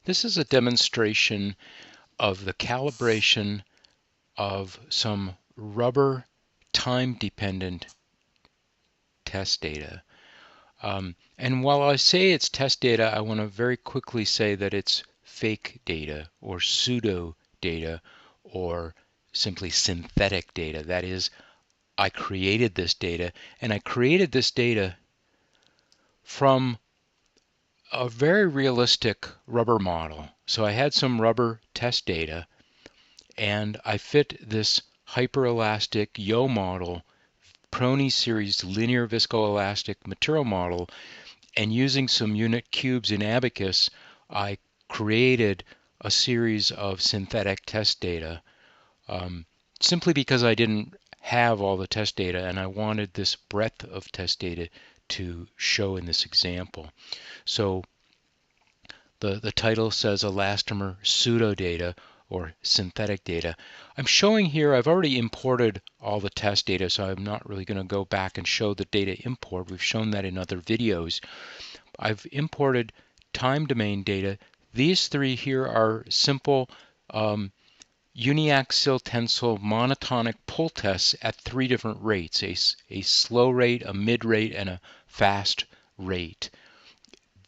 This is a demonstration of the calibration of some rubber time-dependent test data. And while I say it's test data, I want to very quickly say that it's fake data or pseudo data or simply synthetic data. That is, I created this data, and I created this data from a very realistic rubber model. So I had some rubber test data, and I fit this hyperelastic Yo model, Prony series linear viscoelastic material model, and using some unit cubes in Abaqus, I created a series of synthetic test data simply because I didn't have all the test data and I wanted this breadth of test data to show in this example. So the title says elastomer pseudo-data or synthetic data. I'm showing here, I've already imported all the test data, so I'm not really going to go back and show the data import. We've shown that in other videos. I've imported time domain data. These three here are simple uniaxial tensile monotonic pull tests at three different rates, a slow rate, a mid rate, and a fast rate.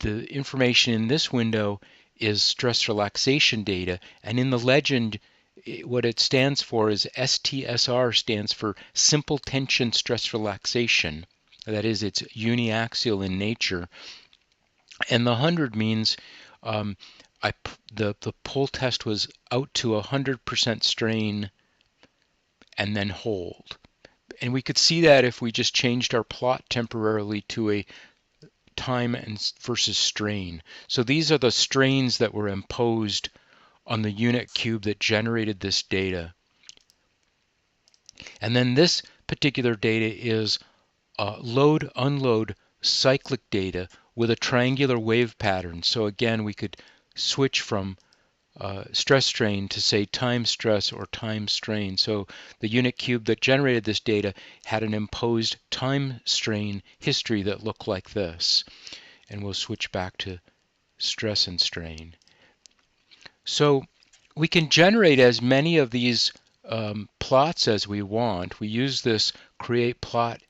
The information in this window is stress relaxation data, and in the legend what it stands for is STSR, stands for simple tension stress relaxation. That is, it's uniaxial in nature. And the 100 means the pull test was out to 100% strain and then hold. And we could see that if we just changed our plot temporarily to a time and versus strain. So these are the strains that were imposed on the unit cube that generated this data. And then this particular data is load unload cyclic data with a triangular wave pattern. So again, we could switch from stress strain to say time stress or time strain. So the unit cube that generated this data had an imposed time strain history that looked like this. And we'll switch back to stress and strain. So we can generate as many of these plots as we want. We use this create plot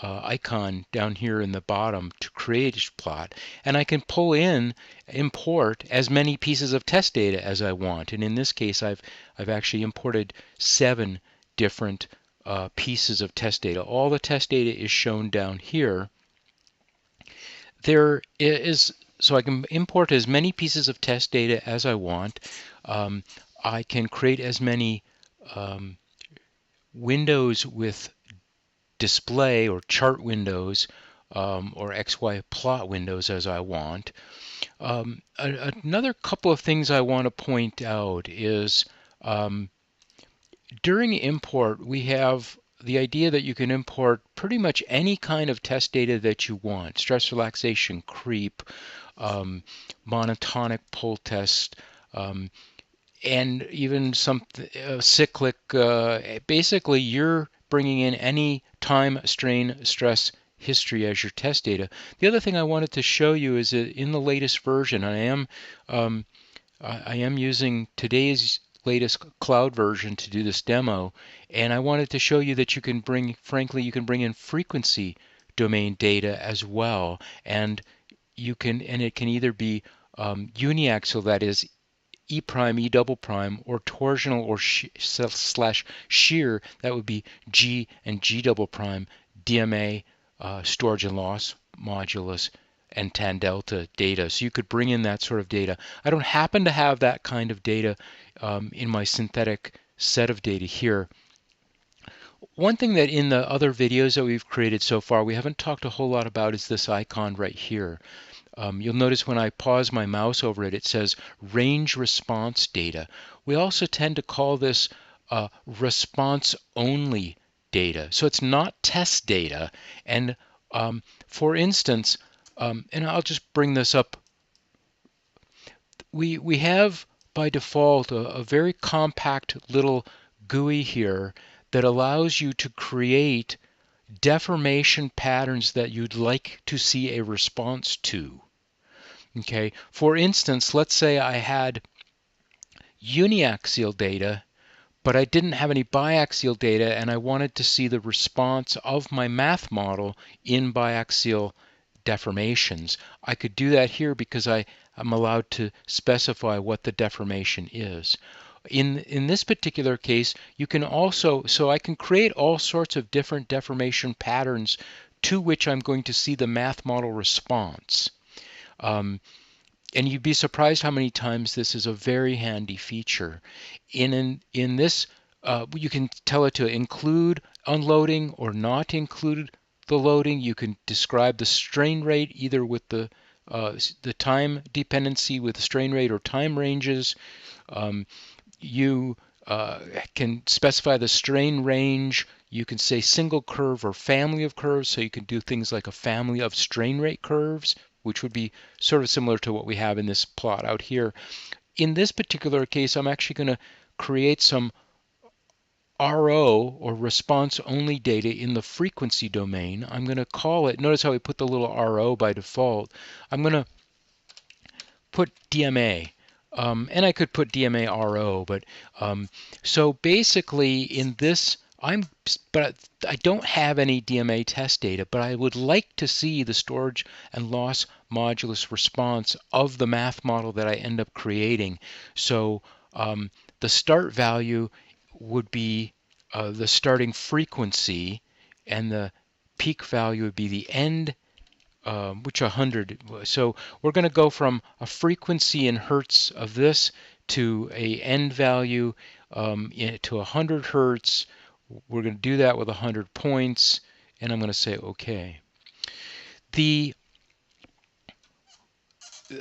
icon down here in the bottom to create each plot, and I can pull in, import as many pieces of test data as I want. And in this case, I've actually imported 7 different pieces of test data. All the test data is shown down here. There is, so I can import as many pieces of test data as I want. I can create as many windows with display or chart windows or XY plot windows as I want. Another couple of things I want to point out is during import we have the idea that you can import pretty much any kind of test data that you want. Stress relaxation, creep, monotonic pull test, and even some cyclic. Basically, you're bringing in any time, strain, stress history as your test data. The other thing I wanted to show you is that in the latest version, I am using today's latest cloud version to do this demo, and I wanted to show you that you can bring, frankly, you can bring in frequency domain data as well, and you can, and it can either be uniaxial, that is E prime, E double prime, or torsional or slash shear, that would be G and G double prime, DMA, storage and loss modulus, and tan delta data. So you could bring in that sort of data. I don't happen to have that kind of data in my synthetic set of data here. One thing that in the other videos that we've created so far we haven't talked a whole lot about is this icon right here. You'll notice when I pause my mouse over it, it says range response data. We also tend to call this response only data. So it's not test data. And for instance, and I'll just bring this up, we have by default a very compact little GUI here that allows you to create deformation patterns that you'd like to see a response to. Okay, for instance, let's say I had uniaxial data, but I didn't have any biaxial data, and I wanted to see the response of my math model in biaxial deformations. I could do that here because I'm allowed to specify what the deformation is. In this particular case, you can also, so I can create all sorts of different deformation patterns to which I'm going to see the math model response. And you'd be surprised how many times this is a very handy feature. In this, you can tell it to include unloading or not include the loading. You can describe the strain rate either with the time dependency with the strain rate or time ranges. You can specify the strain range. You can say single curve or family of curves, so you can do things like a family of strain rate curves, which would be sort of similar to what we have in this plot out here. In this particular case, I'm actually going to create some RO, or response only data, in the frequency domain. I'm going to call it, notice how we put the little RO by default. I'm going to put DMA. And I could put DMA RO, but so basically in this, but I don't have any DMA test data, but I would like to see the storage and loss modulus response of the math model that I end up creating. So the start value would be the starting frequency, and the peak value would be the end, which 100. So we're going to go from a frequency in hertz of this to a end value to 100 hertz. We're going to do that with 100 points, and I'm going to say OK.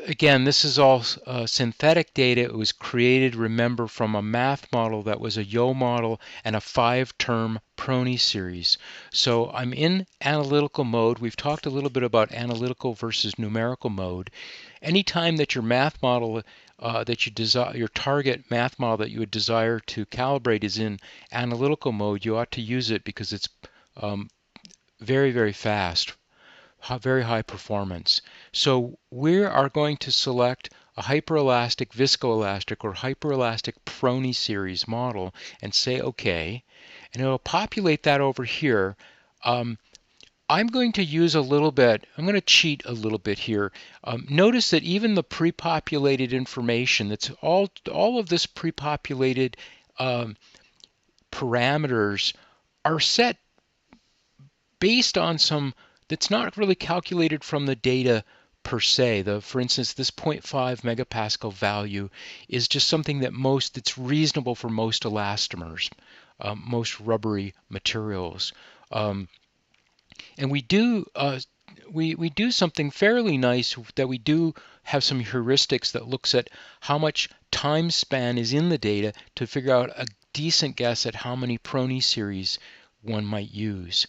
Again, this is all synthetic data. It was created, remember, from a math model that was a Yo model and a 5-term Prony series. So I'm in analytical mode. We've talked a little bit about analytical versus numerical mode. Anytime that your math model that you desire, your target math model that you would desire to calibrate is in analytical mode, you ought to use it because it's very, very fast. Very high performance. So we are going to select a hyperelastic viscoelastic or hyperelastic Prony series model and say OK, and it'll populate that over here. I'm going to use a little bit, I'm going to cheat a little bit here. Notice that even the pre-populated information, that's all of this pre-populated parameters are set based on some that's not really calculated from the data per se. For instance, this 0.5 megapascal value is just something that's reasonable for most elastomers, most rubbery materials. And we do we do something fairly nice, that we do have some heuristics that looks at how much time span is in the data to figure out a decent guess at how many Prony series one might use.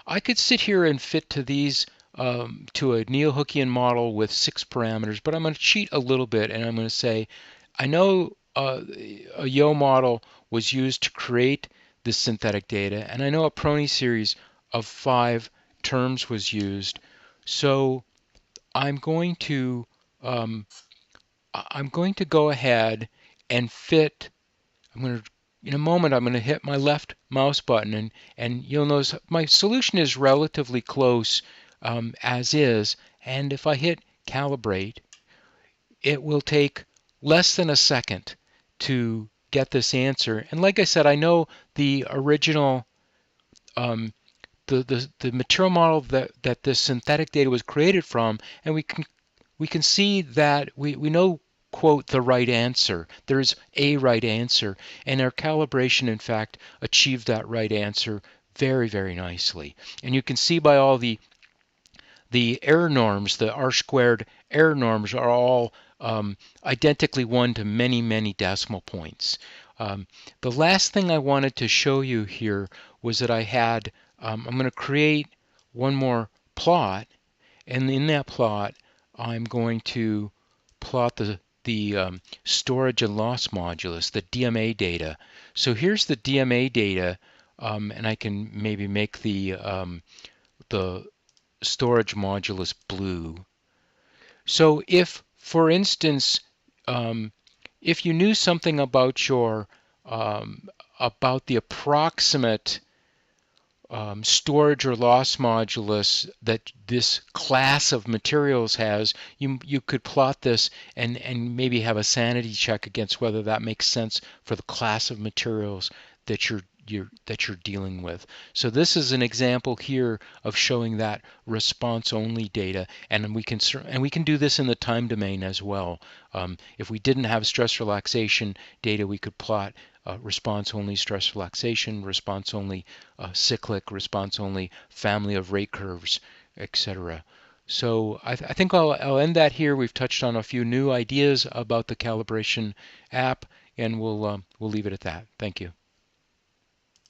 I could sit here and fit to these to a Neo-Hookean model with 6 parameters, but I'm going to cheat a little bit, and I'm going to say, I know a Yo model was used to create this synthetic data, and I know a Prony series of 5 terms was used. So I'm going to go ahead and fit. In a moment, I'm going to hit my left mouse button, and you'll notice my solution is relatively close as is. And if I hit calibrate, it will take less than a second to get this answer. And like I said, I know the original, the material model that this synthetic data was created from, and we can see that we know, quote, the right answer. There's a right answer, and our calibration, in fact, achieved that right answer very, very nicely. And you can see by all the error norms, the R-squared error norms, are all identically 1 to many, many decimal points. The last thing I wanted to show you here was that I had, I'm going to create one more plot, and in that plot, I'm going to plot the storage and loss modulus, the DMA data. So here's the DMA data, and I can maybe make the storage modulus blue. So if, for instance, if you knew something about your about the approximate storage or loss modulus that this class of materials has, you could plot this and maybe have a sanity check against whether that makes sense for the class of materials that you're dealing with. So this is an example here of showing that response only data, and we can do this in the time domain as well. If we didn't have stress relaxation data, we could plot response only stress relaxation, response only cyclic, response only family of rate curves, etc. So I think I'll end that here. We've touched on a few new ideas about the calibration app, and we'll leave it at that. Thank you.